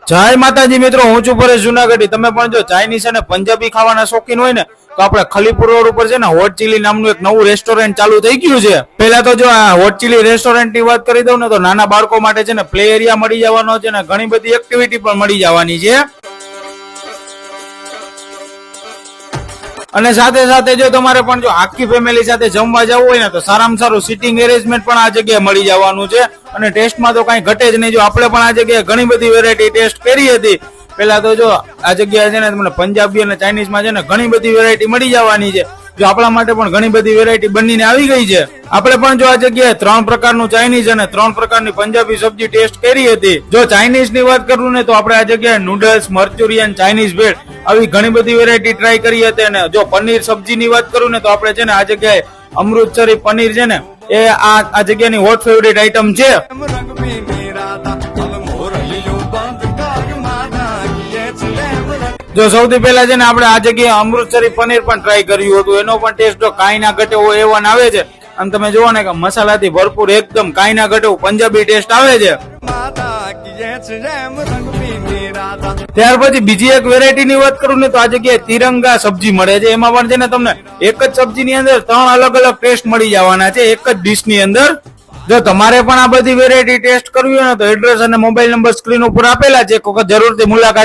જય માતાજી મિત્રો, હું છું પરેશ જુનાગઢી। તમે પણ જો ચાઇનીઝ અને પંજાબી ખાવાના શોખીન હોય ને તો આપણે ખલીપુર રોડ ઉપર છે ને હોટ ચીલી નામનું એક નવું રેસ્ટોરન્ટ ચાલુ થઈ ગયું છે। પહેલા તો જો આ હોટ ચીલી રેસ્ટોરન્ટ ની વાત કરી દઉં ને તો નાના બાળકો માટે છે ને પ્લે એરિયા મળી જવાનો છે ને ઘણી બધી એક્ટિવિટી પણ મળી જવાની છે। અને સાથે સાથે જો તમારે પણ જો આખી ફેમિલી સાથે જમવા જવું હોય ને તો સારામાં સારું સિટિંગ એરેન્જમેન્ટ પણ આ જગ્યાએ મળી જવાનું છે। અને ટેસ્ટમાં તો કઈ ઘટે જ નહીં। જો આપણે પણ આ જગ્યાએ ઘણી બધી વેરાયટી ટેસ્ટ કરી હતી। પેલા તો જો આ જગ્યાએ છે ને તમને પંજાબી અને ચાઇનીઝમાં છે ને ઘણી બધી વેરાયટી મળી જવાની છે। જો આપણા માટે પણ ઘણી બધી વેરાયટી બનીને આવી ગઈ છે। આપણે પણ જો આ જગ્યાએ 3 પ્રકારનું ચાઇનીઝ અને 3 પ્રકારની પંજાબી સબ્જી ટેસ્ટ કરી હતી। જો ચાઇનીઝ ની વાત કરું ને તો આપણે આ જગ્યાએ નૂડલ્સ, મંચુરિયન, ચાઇનીઝ ભેળ આવી ઘણી બધી વેરાયટી ટ્રાય કરી હતી। અને જો પનીર સબ્જી ની વાત કરું ને તો આપણે છે ને આ જગ્યાએ અમૃતસરી પનીર છે ને એ આ જગ્યાની હોટ ફેવરેટ આઈટમ છે। જો સૌથી પહેલા છે ને આપણે આ જગ્યાએ અમૃતસરી પનીર પણ ટ્રાય કર્યું હતું। એનો પણ ટેસ્ટ જો કાંઈ ના ઘટે એવો એવન આવે છે। અને તમે જોવો ને કે મસાલાથી ભરપૂર એકદમ કાંઈ ના ઘટે પંજાબી ટેસ્ટ આવે છે। ત્યાર પછી બીજી એક વેરાયટી ની વાત કરું ને તો આ જગ્યાએ તિરંગા સબ્જી મળે છે। એમાં પણ છે ને તમને એક જ સબ્જી ની અંદર 3 અલગ અલગ ટેસ્ટ મળી જવાના છે એક જ ડીશ ની અંદર। જો તમારે પણ આ બધી વેરાયટી ટેસ્ટ કરવી હોય ને તો એડ્રેસ અને મોબાઈલ નંબર સ્ક્રીન ઉપર આપેલા છે, જરૂરથી મુલાકાત